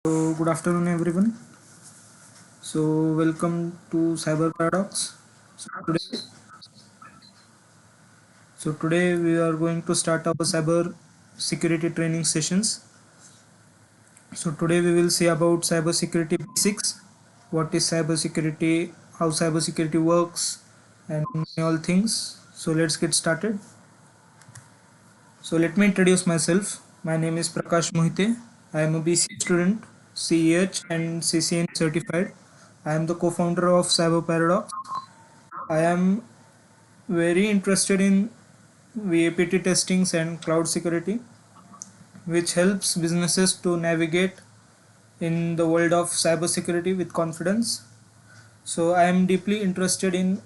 So good afternoon everyone. So welcome to Cyber Paradox. So today, so today we are going to start our cyber security training sessions. So today we will see about cyber security basics, what is cyber security, how cyber security works, and many all things. So let's get started. So let me introduce myself. My name is Prakash Mohite. I am a BC student, CEH and CCN certified. I am the co-founder of Cyber Paradox. I am very interested in VAPT testings and cloud security, which helps businesses to navigate in the world of cybersecurity with confidence. So I am deeply interested in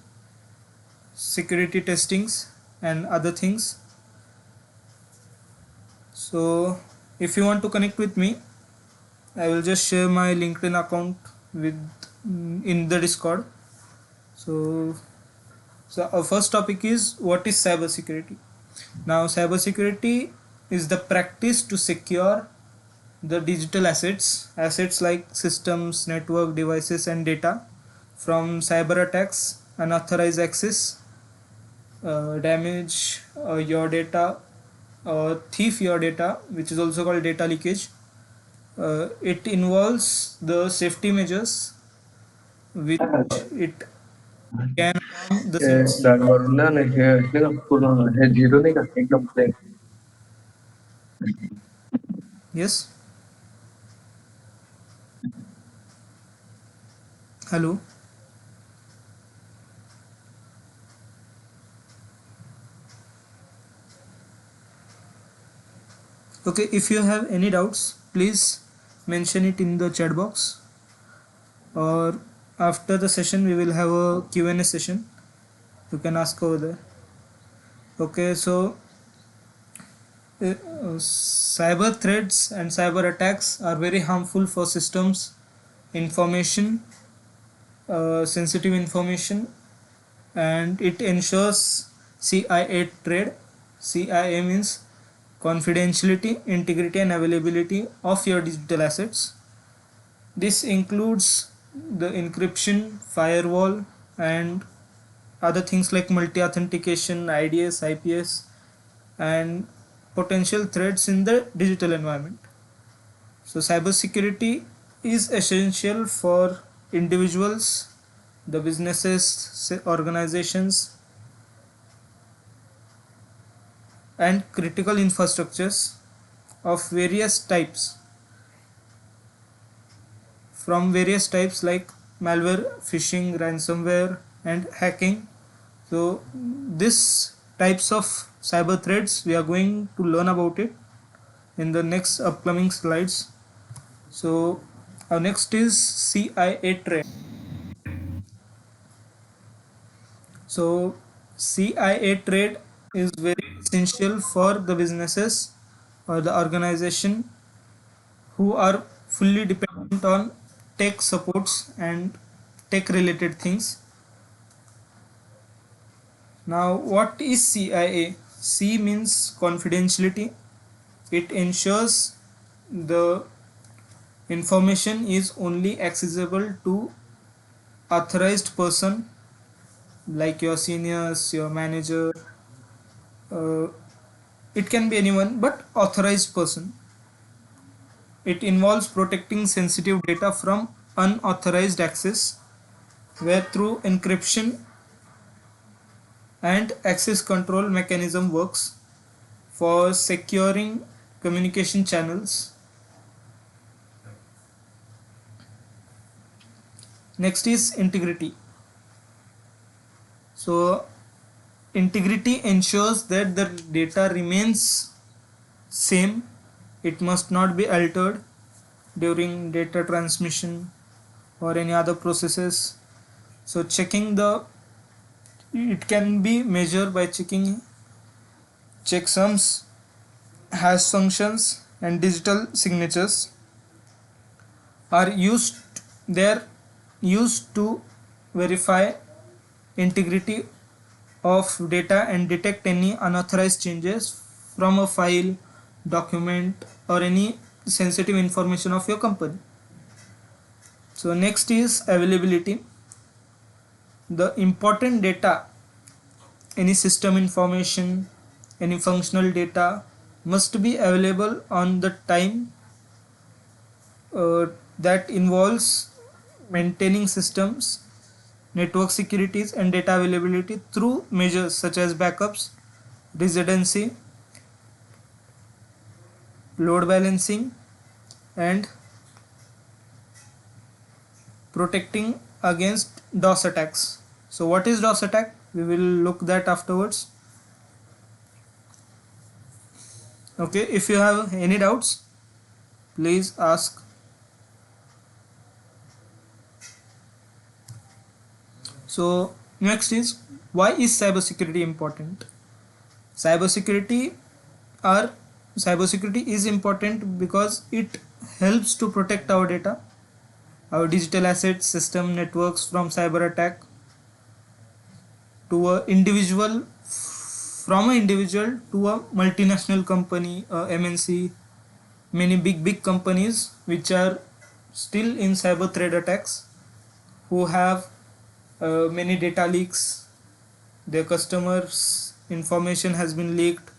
security testings and other things. So if you want to connect with me, I will just share my LinkedIn account with in the Discord. So our first topic is what is cybersecurity. Now, cybersecurity is the practice to secure the digital assets like systems, network, devices, and data from cyber attacks, unauthorized access, damage your data, thief your data, which is also called data leakage. It involves the safety measures which it can harm the download ना नहीं पूर्ण है zero नहीं का एकदम plane yes. Hello. Okay, if you have any doubts, please mention it in the chat box, or after the session we will have a Q&A session. You can ask over there. Okay, so cyber threats and cyber attacks are very harmful for systems, information, sensitive information, and it ensures CIA trade. CIA means confidentiality, integrity, and availability of your digital assets. This includes the encryption, firewall, and other things like multi authentication, IDS, IPS, and potential threats in the digital environment. So, cybersecurity is essential for individuals, the businesses, organizations, and critical infrastructures of various types, from various types like malware, phishing, ransomware, and hacking. So these types of cyber threats we are going to learn about it in the next upcoming slides. So our next is CIA trade. So CIA trade is very essential for the businesses or the organization who are fully dependent on tech supports and tech related things. Now, what is CIA? C means confidentiality. It ensures the information is only accessible to authorized person like your seniors, your manager. Uh, it can be anyone, but authorized person. It involves protecting sensitive data from unauthorized access, where through encryption and access control mechanism works for securing communication channels. Next is integrity. So integrity ensures that the data remains same. It must not be altered during data transmission or any other processes. So checking the it can be measured by checking checksums, hash functions, and digital signatures are used. They are used to verify integrity of data and detect any unauthorized changes from a file, document, or any sensitive information of your company. So next is availability. The important data, any system information, any functional data must be available on the time. That involves maintaining systems, network securities and data availability through measures such as backups, redundancy, load balancing and protecting against DOS attacks. So what is DOS attack? We will look that afterwards. Okay, if you have any doubts, please ask. So next is, why is cybersecurity important? Cybersecurity or cybersecurity is important because it helps to protect our data, our digital assets, system, networks from cyber attack to a individual, from an individual to a multinational company, MNC, many big companies which are still in cyber threat attacks, who have many data leaks, their customers information has been leaked.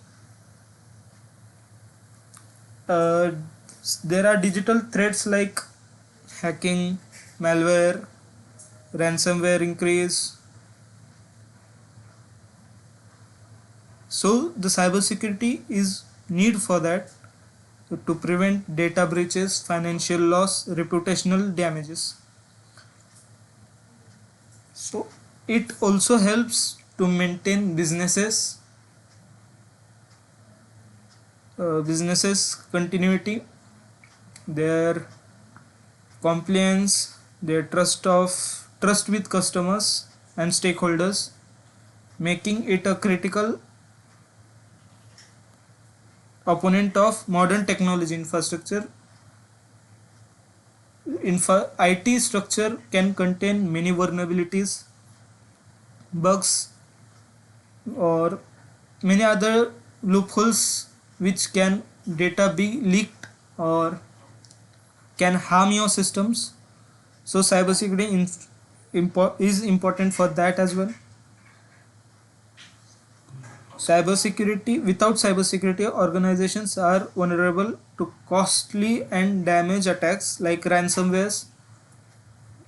uh, there are digital threats like hacking, malware, ransomware increase. So the cybersecurity is need for that, to prevent data breaches, financial loss, reputational damages. So it also helps to maintain businesses continuity, their compliance, their trust with customers and stakeholders, making it a critical opponent of modern technology infrastructure. IT structure can contain many vulnerabilities, bugs, or many other loopholes which can data be leaked or can harm your systems. So cybersecurity is important for that as well. Cybersecurity Without cybersecurity, organizations are vulnerable to costly and damage attacks like ransomwares.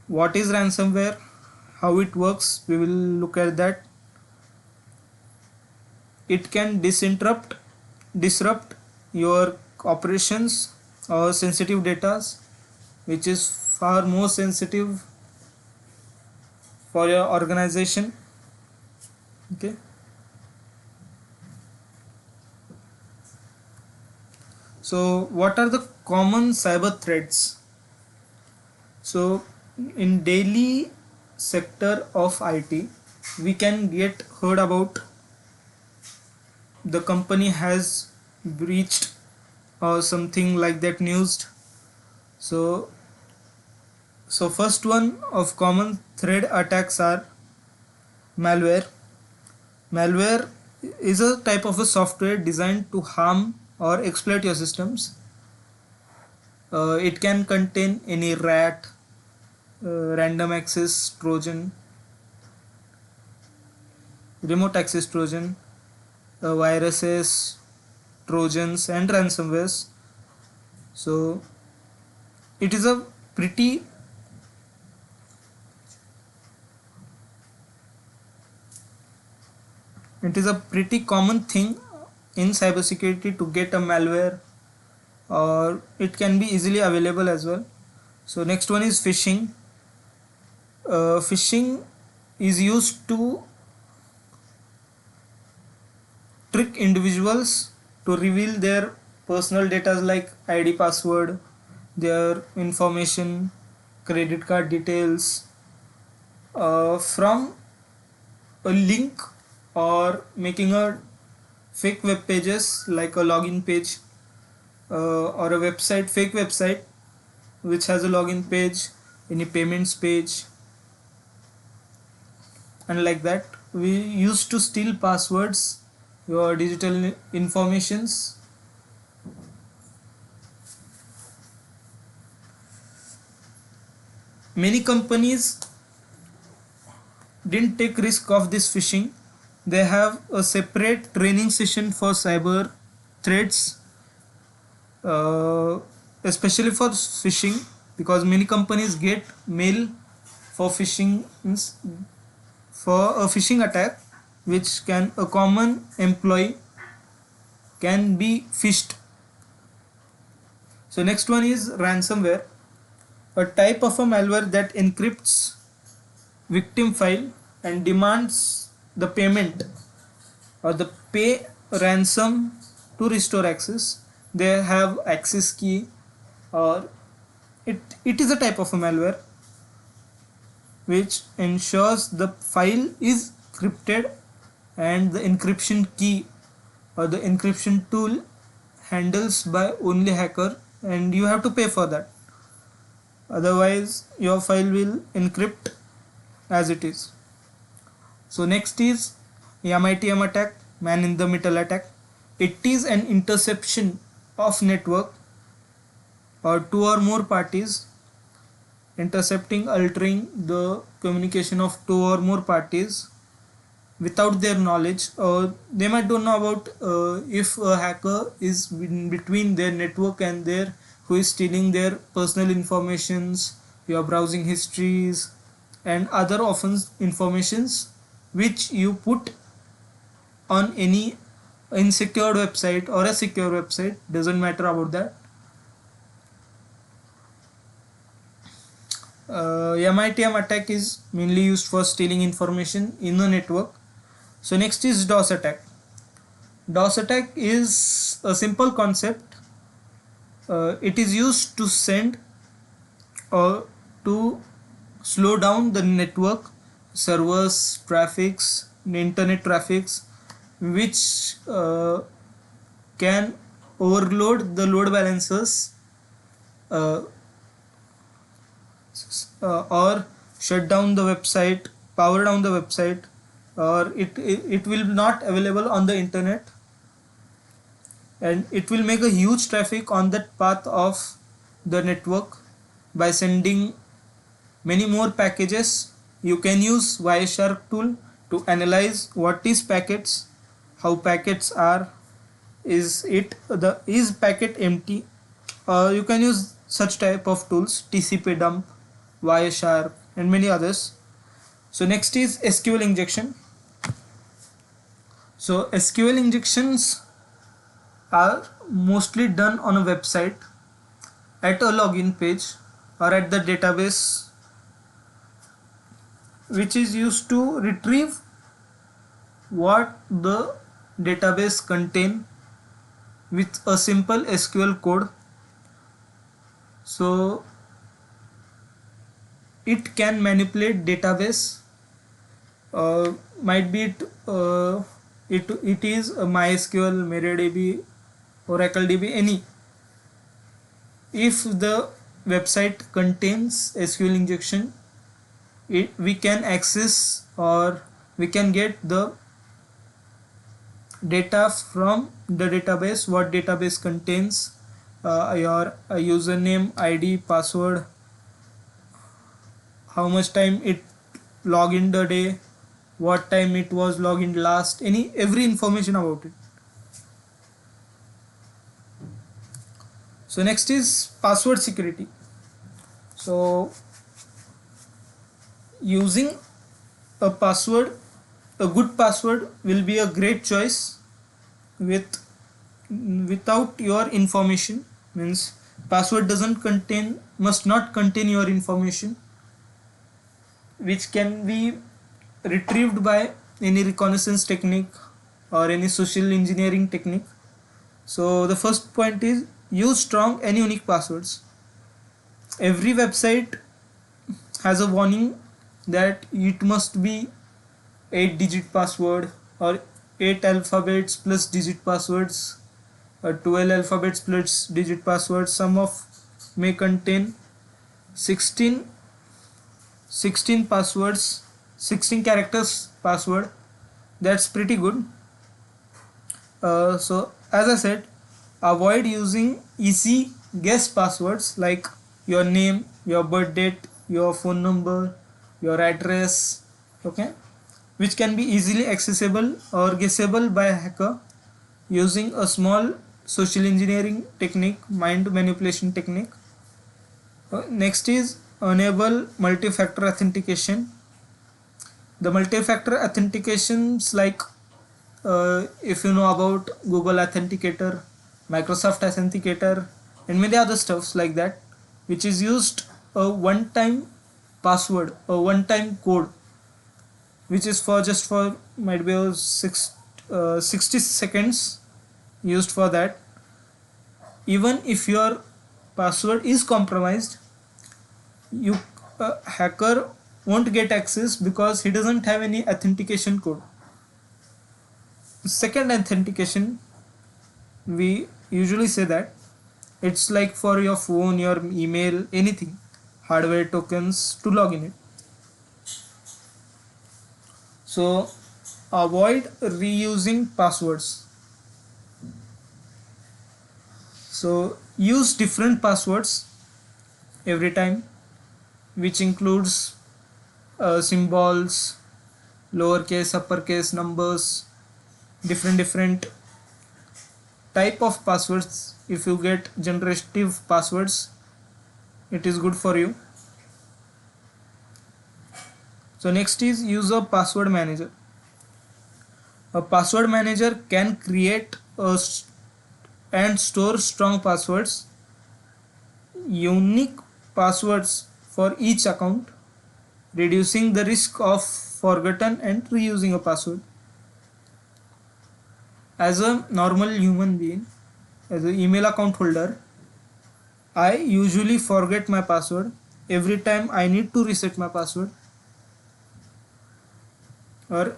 What is ransomware? How it works? We will look at that. It can disrupt your operations or sensitive data, which is far more sensitive for your organization. Okay. So what are the common cyber threats? So in daily sector of IT, we can get heard about the company has breached or something like that news. So first one of common threat attacks are malware. Malware is a type of a software designed to harm or exploit your systems. It can contain any rat, random access trojan, remote access trojan, viruses, trojans and ransomwares. So it is a pretty common thing in cybersecurity to get a malware, or it can be easily available as well. So next one is phishing. Phishing is used to trick individuals to reveal their personal data like ID, password, their information, credit card details, from a link, or making a fake web pages like a login page, or a website, fake website which has a login page, any payments page, and like that. We used to steal passwords, your digital informations. many companies didn't take risk of this phishing. They have a separate training session for cyber threats, uh, especially for phishing, because many companies get mail for phishing, for a phishing attack, which can a common employee can be phished. So next one is ransomware, a type of a malware that encrypts victim file and demands the payment or the pay ransom to restore access. They have access key, or it is a type of a malware which ensures the file is encrypted and the encryption key or the encryption tool handles by only hacker, and you have to pay for that, otherwise your file will encrypt as it is. So next is MITM attack, man in the middle attack. It is an interception of network or two or more parties, intercepting, altering the communication of two or more parties without their knowledge, or they might don't know about, if a hacker is in between their network and their, who is stealing their personal informations, your browsing histories and other often informations which you put on any insecure website or a secure website, doesn't matter about that. MITM attack is mainly used for stealing information in a network. So next is DOS attack. DOS attack is a simple concept. It is used to send or to slow down the network, servers, traffics, internet traffics, which can overload the load balancers, uh, or shut down the website, power down the website, or it will not available on the internet, and it will make a huge traffic on that path of the network by sending many more packages. You can use Wireshark tool to analyze what is packets, how packets are, is packet empty. You can use such type of tools, TCP dump, Wireshark and many others. So next is SQL injection. So SQL injections are mostly done on a website at a login page or at the database, which is used to retrieve what the database contain with a simple SQL code. So it can manipulate database, might be it is a MySQL, MariaDB, Oracle DB, any. If the website contains SQL injection, we can access or we can get the data from the database, what database contains your username, ID, password, how much time it log in the day, what time it was logged last, every information about it. So next is password security. So using a password, a good password will be a great choice without your information, means password must not contain your information, which can be retrieved by any reconnaissance technique or any social engineering technique. So the first point is use strong and unique passwords. Every website has a warning that it must be 8-digit password or 8 alphabets plus digit passwords or 12 alphabets plus digit passwords. Some of may contain 16 passwords, 16 characters password. That's pretty good. So as I said, avoid using easy guess passwords like your name, your birth date, your phone number, your address, okay, which can be easily accessible or guessable by a hacker using a small social engineering technique, mind manipulation technique. Next is enable multi-factor authentication. The multi-factor authentications, like if you know about Google Authenticator, Microsoft Authenticator, and many other stuffs like that, which is used a one-time password, a one-time code, which is for just for might be 60 seconds used for that. Even if your password is compromised, you hacker won't get access because he doesn't have any authentication code. Second authentication, we usually say that it's like for your phone, your email, anything, hardware tokens to log in it. So avoid reusing passwords. So use different passwords every time, which includes symbols, lowercase, uppercase, numbers, different type of passwords. If you get generative passwords, it is good for you. So next is use a password manager. A password manager can create and store strong passwords, unique passwords for each account, reducing the risk of forgotten and reusing a password. As a normal human being, as an email account holder, I usually forget my password every time I need to reset my password, or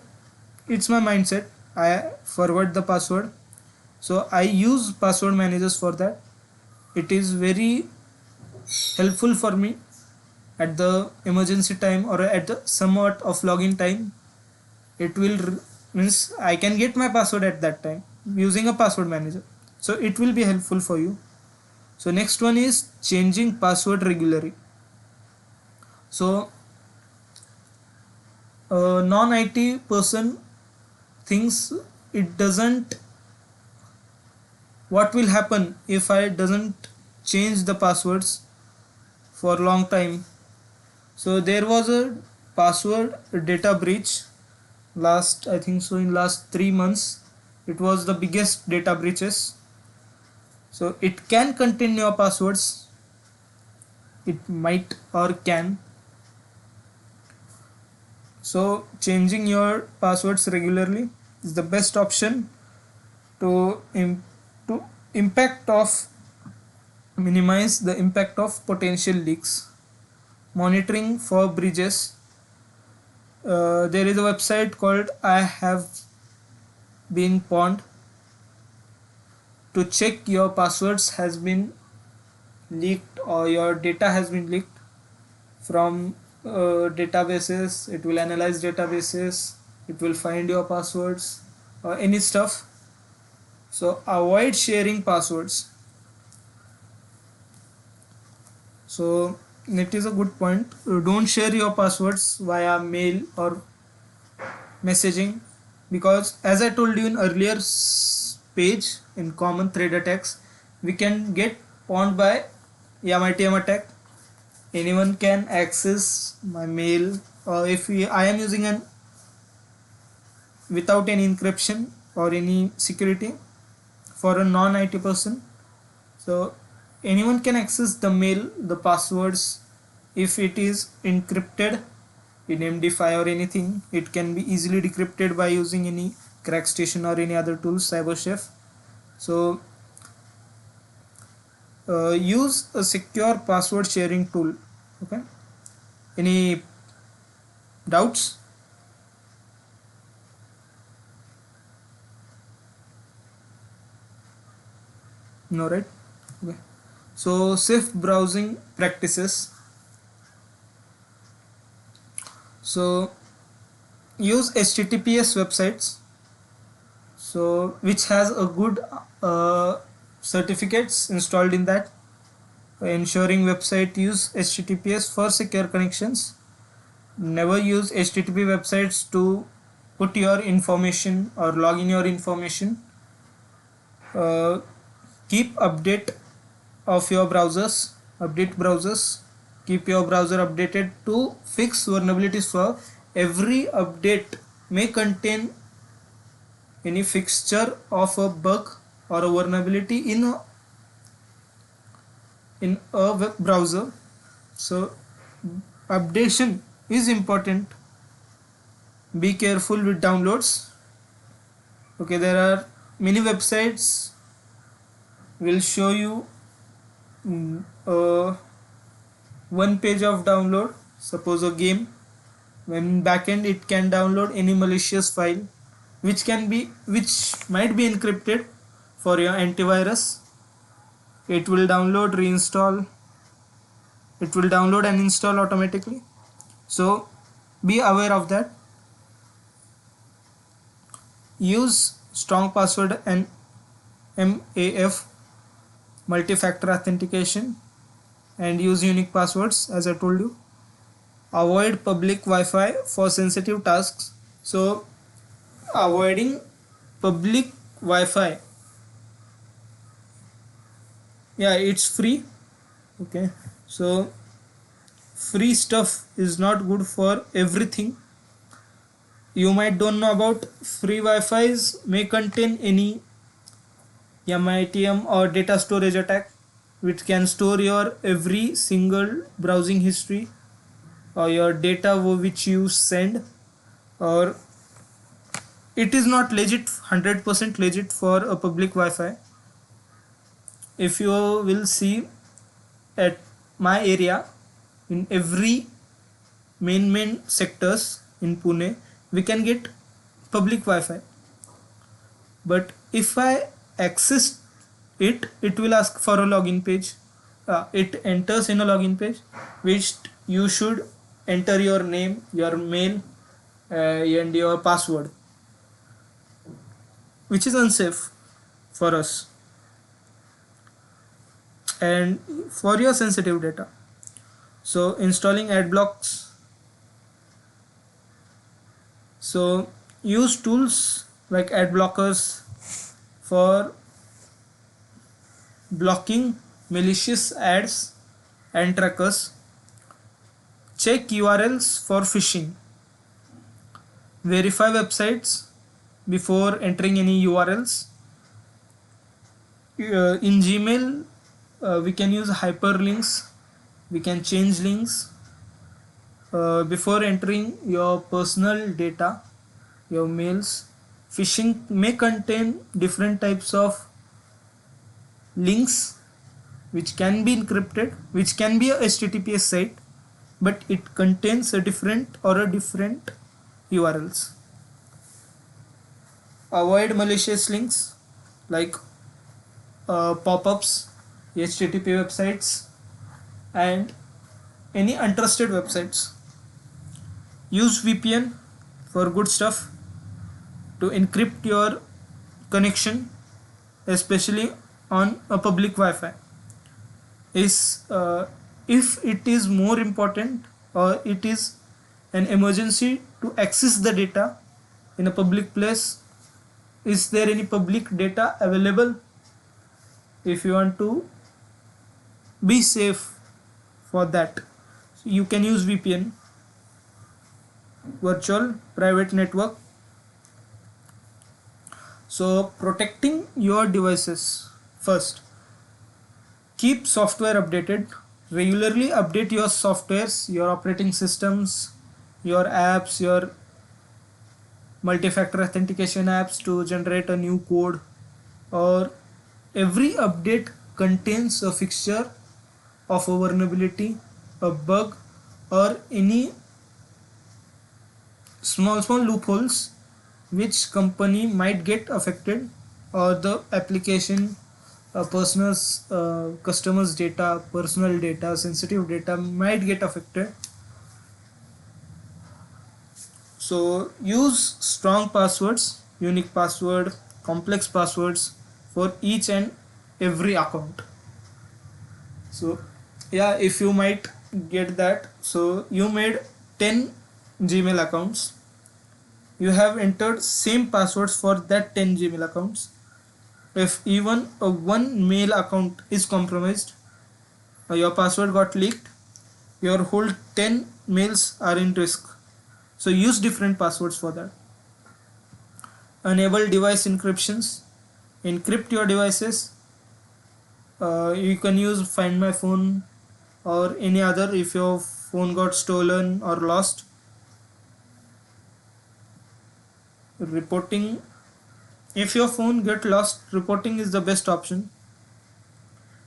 it's my mindset, I forgot the password. So I use password managers for that. It is very helpful for me at the emergency time or at the somewhat of login time. It will means I can get my password at that time using a password manager. So it will be helpful for you. So next one is changing password regularly. So a non-IT person thinks it doesn't, what will happen if I doesn't change the passwords for long time. So there was a password data breach last, I think so, in last 3 months. It was the biggest data breaches. So it can contain your passwords, it might or can. So changing your passwords regularly is the best option to to impact of minimize the impact of potential leaks. Monitoring for breaches. There is a website called I have been pawned to check your passwords has been leaked or your data has been leaked from databases. It will analyze databases, it will find your passwords or any stuff. So avoid sharing passwords. So it is a good point. Don't share your passwords via mail or messaging, because as I told you in earlier page in common thread attacks, we can get pawned by MITM attack. Anyone can access my mail, or if I am using an without any encryption or any security for a non-IT person. So anyone can access the mail, the passwords. If it is encrypted in MD5 or anything, it can be easily decrypted by using any crack station or any other tool, cyberchef. So use a secure password sharing tool. Okay, any doubts? No, right? Okay. So safe browsing practices. So use HTTPS websites, so which has a good certificates installed in that. Ensuring website use HTTPS for secure connections. Never use HTTP websites to put your information or log in your information. Uh, Keep of your browsers, update browsers. Keep your browser updated to fix vulnerabilities. For every update may contain any fixture of a bug or a vulnerability in a web browser. So updation is important. Be careful with downloads. Okay, there are many websites will show you uh, one page of download. Suppose a game, when backend it can download any malicious file which might be encrypted. For your antivirus, it will download and install automatically. So be aware of that. Use strong password and MAF, multi-factor authentication, and use unique passwords as I told you. Avoid public Wi-Fi for sensitive tasks. So avoiding public Wi-Fi, yeah, it's free. Okay, so free stuff is not good for everything. You might don't know about free Wi-Fi's may contain any MITM or data storage attack, which can store your every single browsing history or your data which you send. Or it is not legit, 100% legit for a public Wi-Fi. If you will see at my area, in every main sectors in Pune, we can get public Wi-Fi. But if I access it will ask for a login page. It enters in a login page which you should enter your name, your mail, and your password, which is unsafe for us and for your sensitive data. So installing ad blocks. So use tools like ad blockers for blocking malicious ads and trackers. Check URLs for phishing. Verify websites before entering any URLs. In Gmail, we can use hyperlinks. We can change links before entering your personal data, your mails. Phishing may contain different types of links which can be encrypted, which can be a HTTPS site, but it contains a different URLs. Avoid malicious links like pop-ups, HTTP websites, and any untrusted websites. Use VPN for good stuff to encrypt your connection, especially on a public Wi-Fi. If it is more important or it is an emergency to access the data in a public place, is there any public data available? If you want to be safe for that, so you can use VPN, virtual private network. So protecting your devices. First, keep software updated. Regularly update your softwares, your operating systems, your apps, your multi-factor authentication apps to generate a new code. Or every update contains a fixture of a vulnerability, a bug, or any small loopholes which company might get affected, or the application, person's customers data, personal data, sensitive data might get affected. So use strong passwords, unique password, complex passwords for each and every account. So yeah, if you might get that, so you made 10 Gmail accounts, you have entered same passwords for that 10 Gmail accounts. If even a one mail account is compromised, your password got leaked, your whole 10 mails are in risk. So use different passwords for that. Enable device encryptions, encrypt your devices. You can use Find My Phone or any other if your phone got stolen or lost. Reporting, if your phone get lost, reporting is the best option.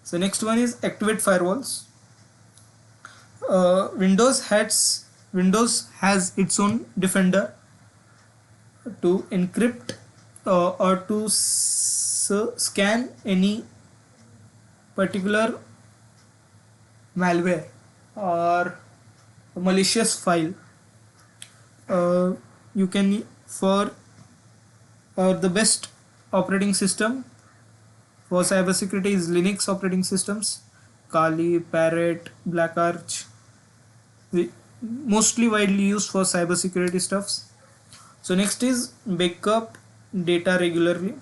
So next one is activate firewalls. Windows has its own defender to encrypt or to scan any particular malware or malicious file. You can for the best operating system for cybersecurity is Linux operating systems, Kali, Parrot, Black Arch, mostly widely used for cybersecurity stuffs. So next is backup data regularly.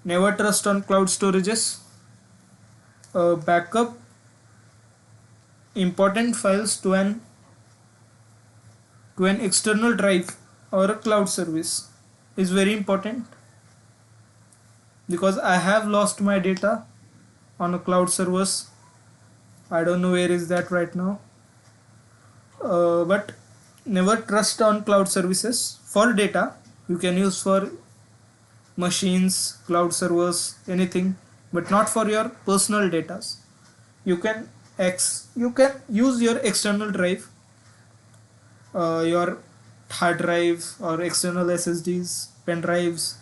Never trust on cloud storages. Backup important files to an external drive or a cloud service is very important, because I have lost my data on a cloud servers. I don't know where is that right now. But never trust on cloud services for data. You can use for machines, cloud servers, anything, but not for your personal data. You can you can use your external drive, your hard drive or external SSDs, pen drives,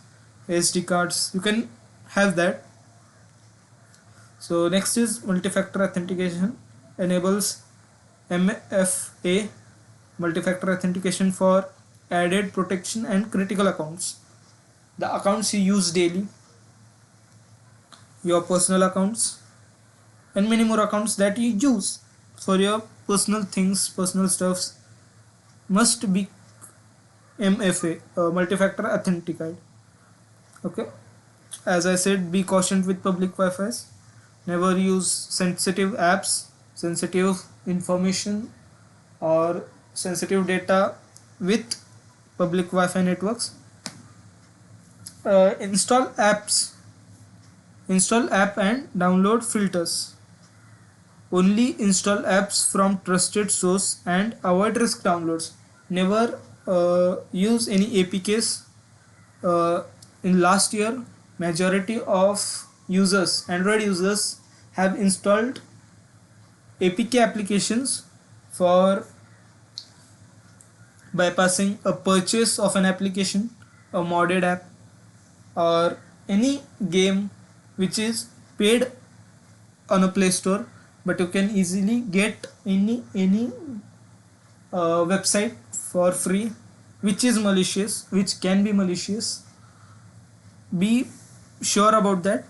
SD cards. You can have that. So next is multi-factor authentication. Enables MFA, multi-factor authentication, for added protection and critical accounts. The accounts you use daily, your personal accounts, and many more accounts that you use for your personal things, personal stuffs, must be MFA, multi-factor authenticated. Okay. As I said, be cautioned with public Wi-Fi's. Never use sensitive apps, sensitive information, or sensitive data with public Wi-Fi networks. Install apps. Install app and download filters. Only install apps from trusted source and avoid risk downloads. Never use any APKs. In last year, majority of users, Android users, have installed APK applications for bypassing a purchase of an application, a modded app, or any game which is paid on a Play Store, but you can easily get any website for free, which is malicious, which can be malicious. Be sure about that.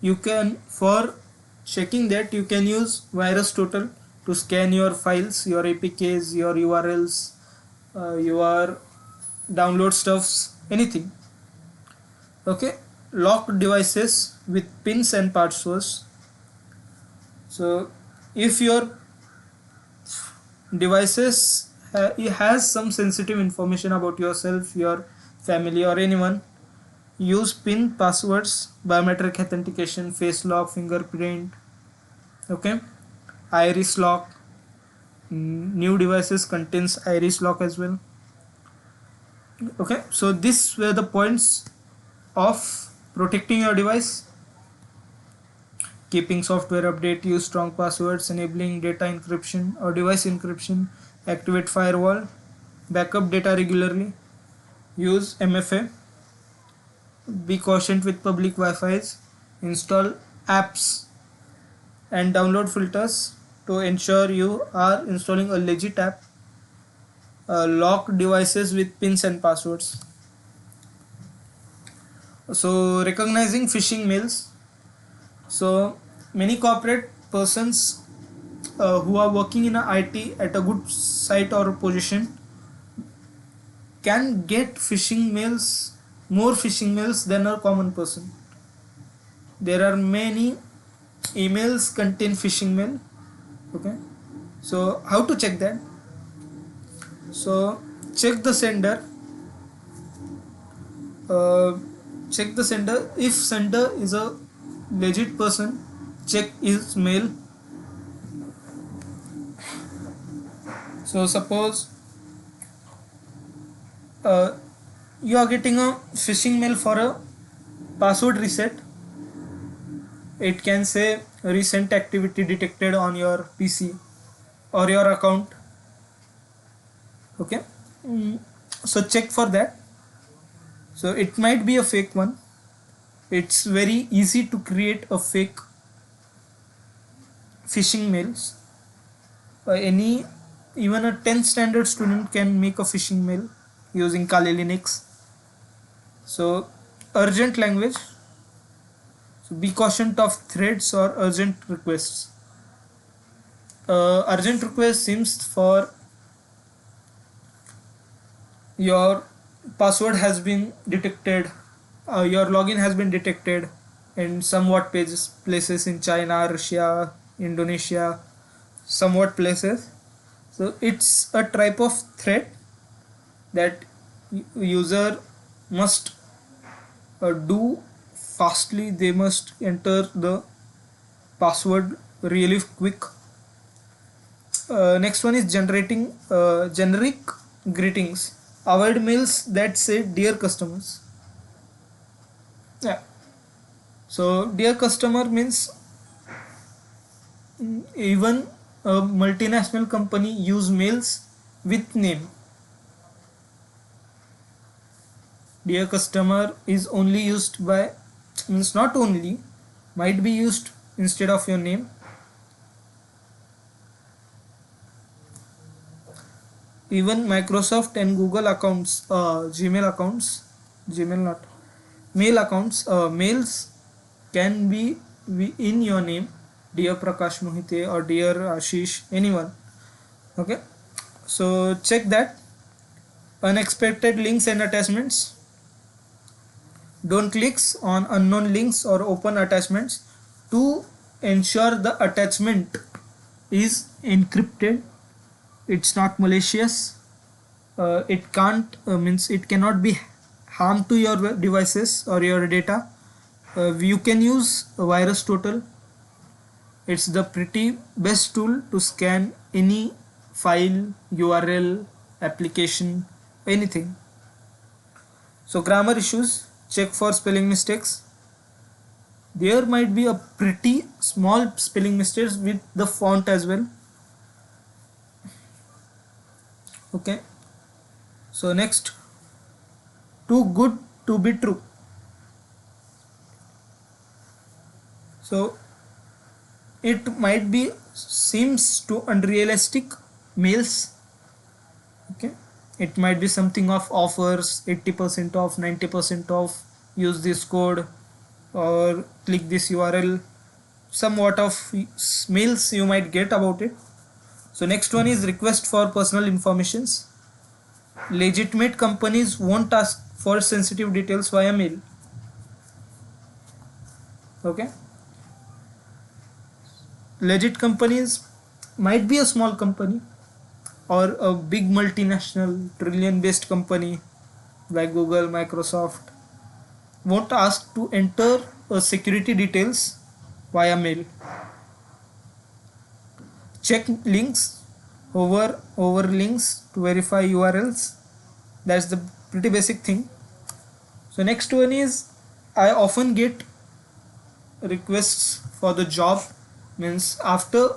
You can, for checking that, you can use virus total to scan your files, your APKs, your URLs, your download stuffs, anything. Okay. Lock devices with pins and passwords. So if your devices it has some sensitive information about yourself, your family, or anyone, use pin, passwords, biometric authentication, face lock, fingerprint. Okay. Iris lock. New devices contains iris lock as well. Okay, so these were the points of protecting your device. Keeping software update, use strong passwords, enabling data encryption or device encryption, activate firewall, backup data regularly, use MFA, be cautious with public Wi-Fi's, install apps and download filters to ensure you are installing a legit app, lock devices with pins and passwords. So recognizing phishing mails. So many corporate persons who are working in a IT at a good site or position can get phishing mails, more phishing mails than a common person. There are many emails contain phishing mail. Okay, so how to check that? So check the sender. uh, Check the sender. If sender is a legit person, check his mail. So suppose uh, you are getting a phishing mail for a password reset. It can say recent activity detected on your PC or your account. Okay. Mm, so check for that. So it might be a fake one. It's very easy to create a fake phishing mails. Any Even a 10th standard student can make a phishing mail using Kali Linux. So urgent language. So be cautious of threads or urgent requests. Urgent request seems for your password has been detected, your login has been detected in somewhat places in China, Russia, Indonesia, somewhat places. So it's a type of threat that user must do fastly. They must enter the password really quick. Next one is generating generic greetings. Avoid mails that say dear customers. Yeah. So dear customer means even a multinational company use mails with name. Dear customer is only used by, means not only, might be used instead of your name. Even Microsoft and Google accounts, Gmail accounts, Gmail not, mail accounts, mails can be in your name, dear Prakash Mohite or dear Ashish, anyone. Okay, so check that. Unexpected links and attachments. Don't click on unknown links or open attachments. To ensure the attachment is encrypted, it's not malicious. It can't means it cannot be harm to your devices or your data. You can use virus total. It's the pretty best tool to scan any file, URL, application, anything. So grammar issues, check for spelling mistakes. There might be a pretty small spelling mistakes with the font as well. Okay. So next, too good to be true. So it might be seems to unrealistic mails. Okay, it might be something of offers, 80% off, 90% off, use this code or click this URL, somewhat of mails you might get about it. So next one is request for personal informations. Legitimate companies won't ask for sensitive details via mail. Okay, legit companies might be a small company or a big multinational trillion based company like Google, Microsoft, won't ask to enter security details via mail. Check links, over links to verify URLs. That's the pretty basic thing. So next one is, I often get requests for the job, means after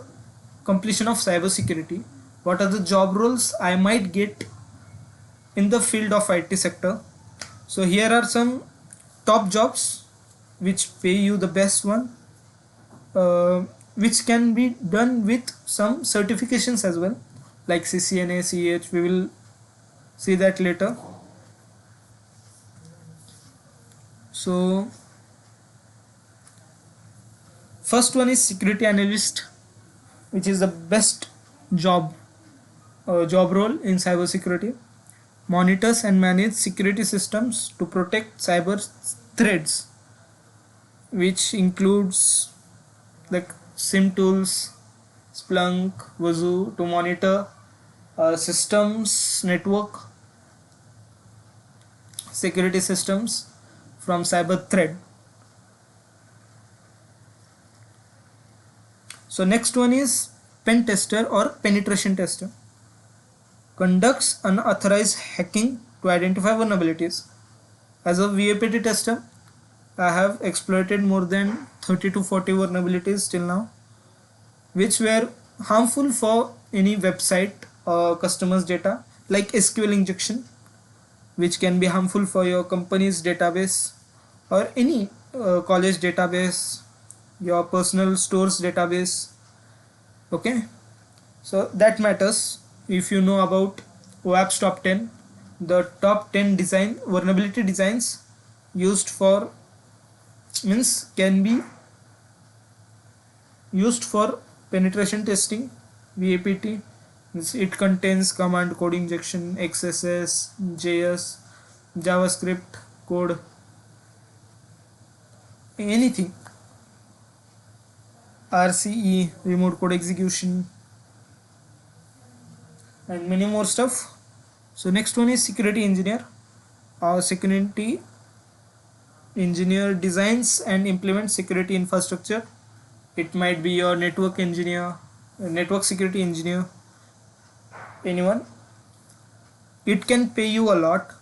completion of cybersecurity, what are the job roles I might get in the field of IT sector. So here are some top jobs which pay you the best one, uh, which can be done with some certifications as well, like CCNA, CH. We will see that later. So First one is security analyst, which is the best job job role in cybersecurity. Monitors and manage security systems to protect cyber threats, which includes like SIM tools, Splunk, Wazoo to monitor systems, network, security systems from cyber threat. So next one is pen tester or penetration tester. Conducts unauthorized hacking to identify vulnerabilities. As a VAPT tester, I have exploited more than 30 to 40 vulnerabilities till now, which were harmful for any website or customers' data, like SQL injection, which can be harmful for your company's database or any college database, your personal stores database. Okay, so that matters. If you know about OAP's top 10, the top 10 design vulnerability designs used for means can be used for penetration testing, VAPT. It contains command code injection, XSS, JS, JavaScript code, anything, RCE, remote code execution, and many more stuff. So next one is security engineer. Our security engineer designs and implements security infrastructure. It might be your network engineer, network security engineer, anyone. It can pay you a lot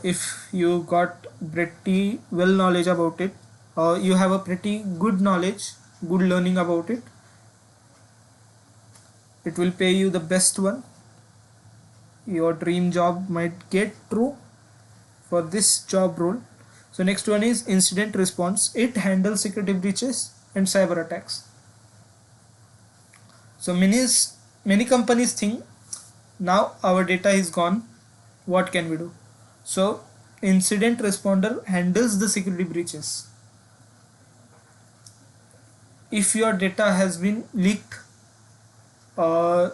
if you got pretty well knowledge about it, or you have a pretty good knowledge, good learning about it. It will pay you the best one. Your dream job might get true for this job role. So next one is incident response. It handles security breaches and cyber attacks. So many companies think now our data is gone, what can we do? So incident responder handles the security breaches. If your data has been leaked, how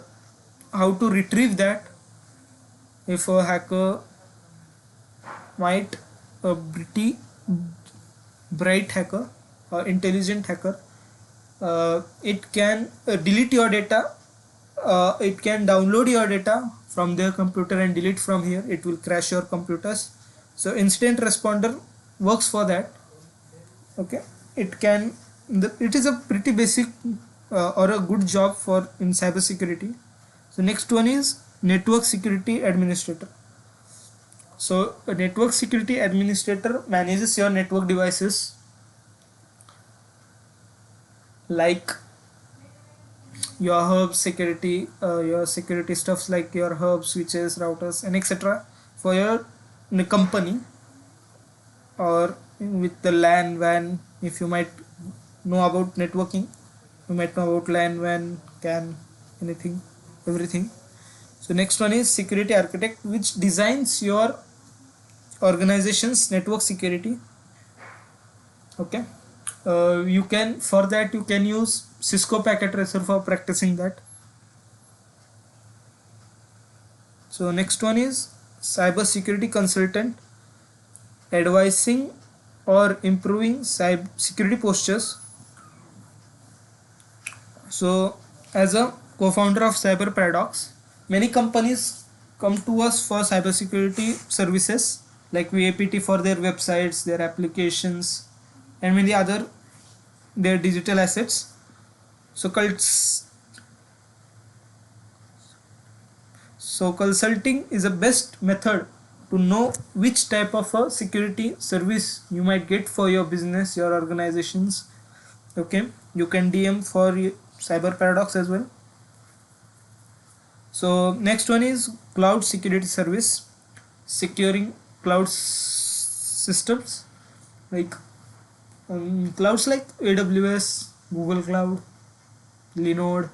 to retrieve that? If a hacker might, a pretty bright hacker or intelligent hacker, it can delete your data, it can download your data from their computer and delete from here. It will crash your computers. So incident responder works for that. Okay, it can, it is a pretty basic or a good job for in cybersecurity. So next one is network security administrator. So a network security administrator manages your network devices like your hub security, your security stuffs like your hub switches, routers, and etc. for your company, or with the LAN WAN. If you might know about networking, you might know about LAN WAN, CAN, anything, everything. So next one is security architect, which designs your organization's network security. Okay, you can, for that you can use Cisco packet tracer for practicing that. So next one is cyber security consultant, advising or improving cyber security postures. So as a co-founder of Cyber Paradox, many companies come to us for cybersecurity services like VAPT for their websites, their applications, and many other their digital assets. So consulting is the best method to know which type of a security service you might get for your business, your organizations. Okay, you can DM for Cyber Paradox as well. So next one is cloud security service, securing cloud systems like clouds like AWS, Google Cloud, Linode,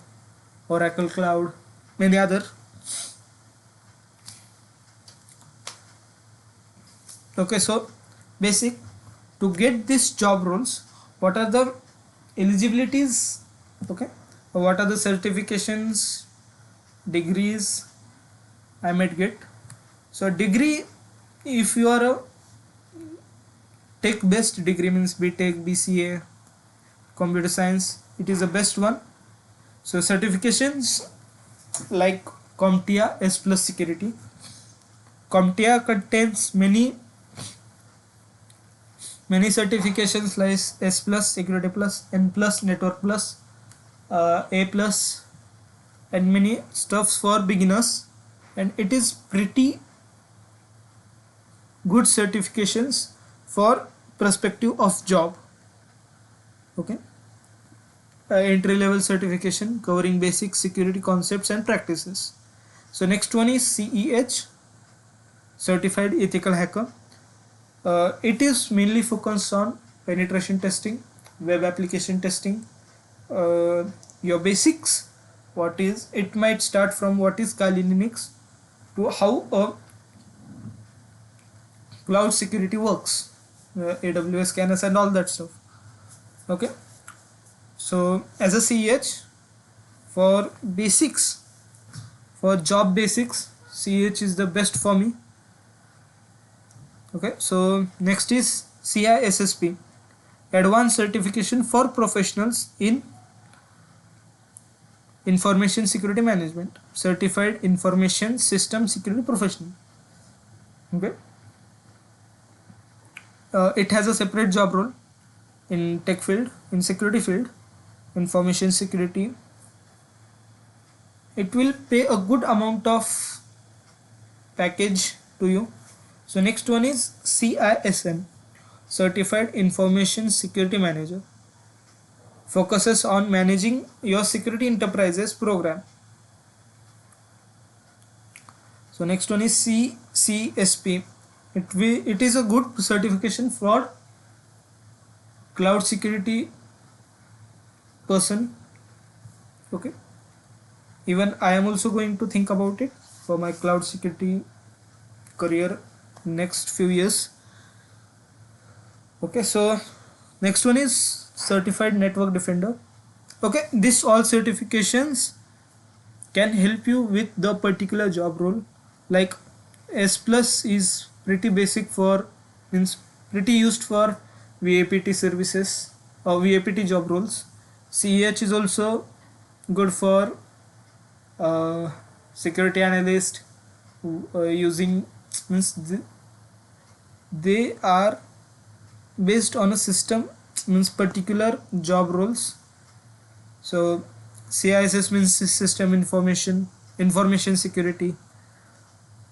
Oracle Cloud, many other. Okay, so basic, to get this job roles, what are the eligibilities. Okay, what are the certifications, degrees I might get? So degree, if you are a tech based degree, means BTech, BCA, computer science, it is the best one. So certifications like CompTIA S plus security. CompTIA contains many certifications like S plus security plus, N plus network plus, A plus, and many stuffs for beginners, and it is pretty good certifications for perspective of job. Okay, entry level certification covering basic security concepts and practices. So next one is CEH, certified ethical hacker. It is mainly focused on penetration testing, web application testing, uh, your basics. What is it? Might start from what is Kali Linux to how a cloud security works, AWS scanners and all that stuff. Okay, so as a CH, for basics, for job basics, CH is the best for me. Okay, so next is CISSP, advanced certification for professionals in information security management, certified information system security professional. Okay, it has a separate job role in tech field, in security field, information security. It will pay a good amount of package to you. So next one is CISM, certified information security manager, focuses on managing your security enterprises program. So next one is CCSP. It is a good certification for cloud security person. Okay, even I am also going to think about it for my cloud security career next few years. Okay, so next one is certified network defender. Okay, this all certifications can help you with the particular job role. Like S plus is pretty basic for, means pretty used for VAPT services or VAPT job roles. CEH is also good for uh, security analyst, using, means they are based on a system, means particular job roles. So CISS means system information security.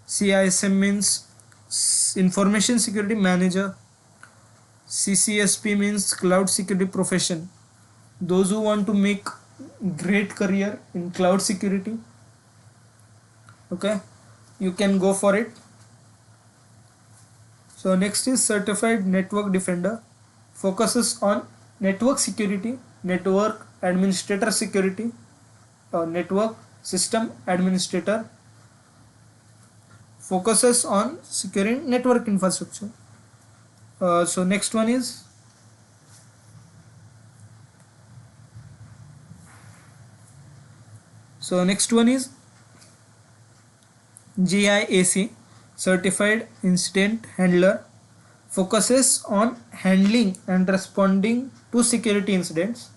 CISM means information security manager. CCSP means cloud security profession. Those who want to make great career in cloud security, okay, you can go for it. So next is certified network defender, focuses on network security, network administrator security, network system administrator, focuses on securing network infrastructure. So next one is GIAC, certified incident handler, focuses on handling and responding to security incidents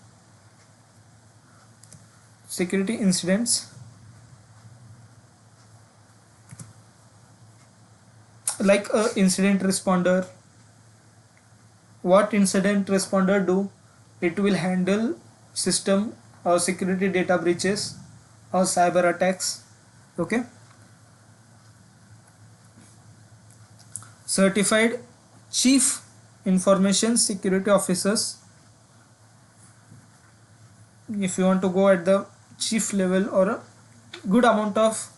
like a incident responder. What incident responder do? It will handle system or security data breaches or cyber attacks. Okay, certified chief information security officers, if you want to go at the chief level or a good amount of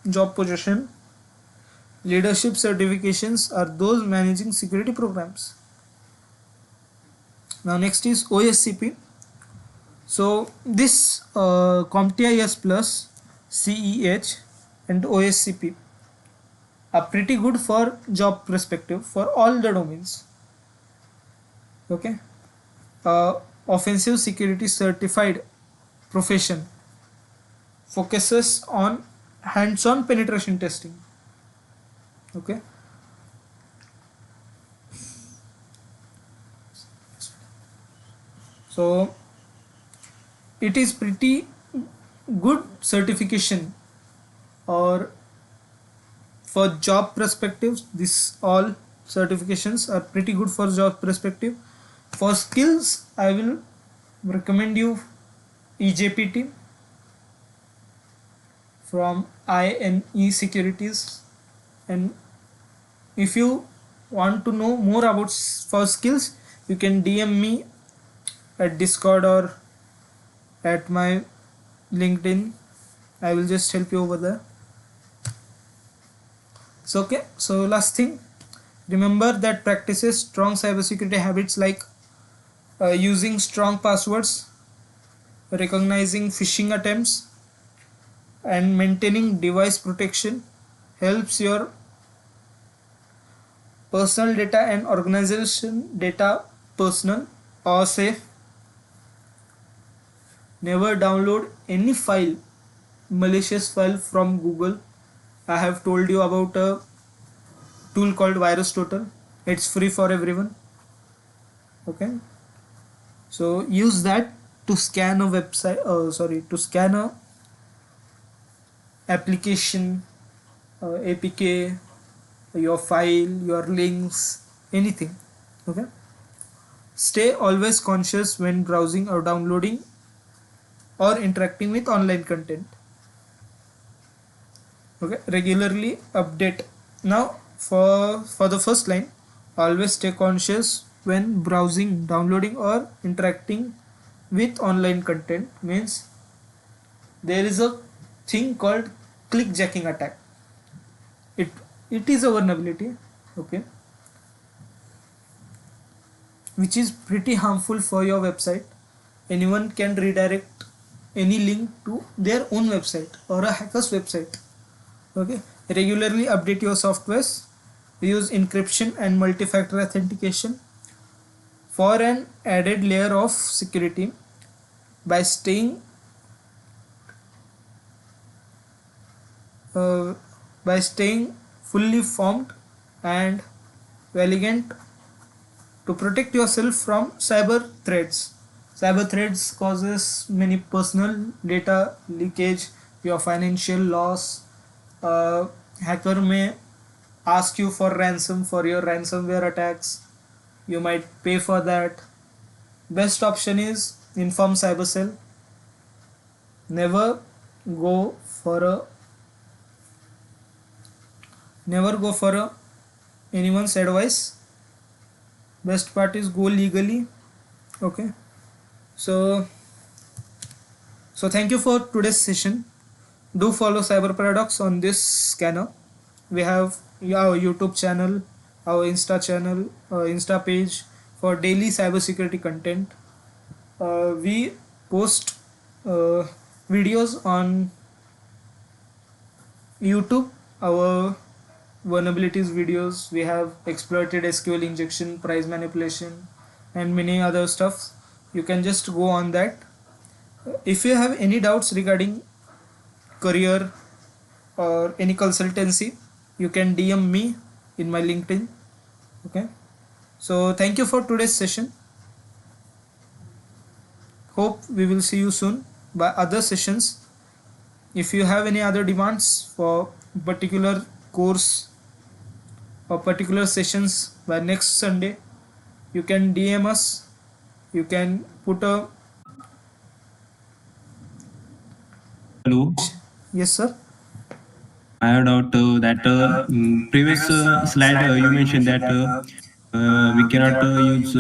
job position. Leadership certifications are those managing security programs. Now next is OSCP. So this CompTIA S plus, CEH and OSCP are pretty good for job perspective for all the domains. Okay, offensive security certified profession focuses on hands-on penetration testing. Okay, so it is pretty good certification, or for job perspectives this all certifications are pretty good for job perspective. For skills I will recommend you EJPT from INE Securities. And if you want to know more about for skills, you can DM me at Discord or at my LinkedIn. I will just help you over there. So okay, so last thing, remember that practices strong cybersecurity habits like using strong passwords, recognizing phishing attempts, and maintaining device protection helps your personal data and organization data personal or safe. Never download any file, malicious file from Google. I have told you about a tool called Virus Total. It's free for everyone. Okay, so use that to scan a website. To scan a application, APK, your file, your links, anything. Okay. Stay always conscious when browsing or downloading or interacting with online content. Okay, regularly update. Now for the first line, always stay conscious when browsing, downloading or interacting with online content means there is a thing called clickjacking attack. It it is a vulnerability, okay, which is pretty harmful for your website. Anyone can redirect any link to their own website or a hacker's website. Okay, regularly update your softwares, use encryption and multi-factor authentication for an added layer of security. By staying uh, by staying fully formed and vigilant to protect yourself from cyber threats. Cyber threats causes many personal data leakage, your financial loss. Hacker may ask you for ransom for your ransomware attacks. You might pay for that. Best option is inform cybercell. Never go for a never go for a anyone's advice. Best part is go legally. Okay, so thank you for today's session. Do follow Cyber Paradox on this scanner. We have our YouTube channel, our Insta page for daily cybersecurity content. We post uh, videos on YouTube, our vulnerabilities videos. We have exploited SQL injection, price manipulation, and many other stuff. You can just go on that. If you have any doubts regarding career or any consultancy, you can DM me in my LinkedIn. Okay, so thank you for today's session. Hope we will see you soon by other sessions. If you have any other demands for particular course or particular sessions by next Sunday, you can DM us. You can put a Hello. yes sir. I have doubt that previous slide you mentioned that we cannot use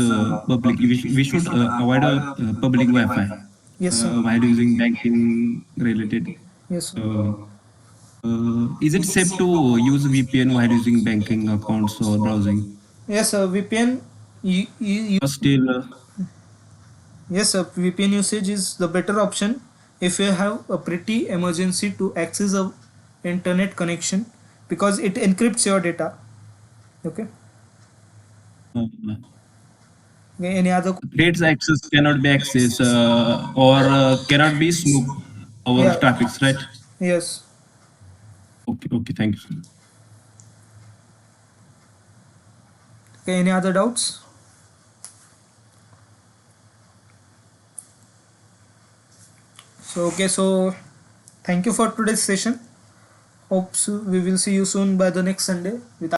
public. We should avoid public Wi-Fi Yes sir. while using banking related. Yes sir. Uh, is it safe to use VPN while using banking accounts or browsing? Yes sir. VPN. Still, Yes sir. VPN usage is the better option if you have a pretty emergency to access a internet connection, because it encrypts your data. Okay. uh, Okay, any other? Threads access cannot be accessed or cannot be snooped over Yeah. traffics, right? Yes. Okay, okay, thank you, sir. Okay, any other doubts? So okay, so thank you for today's session. Hope we will see you soon by the next Sunday with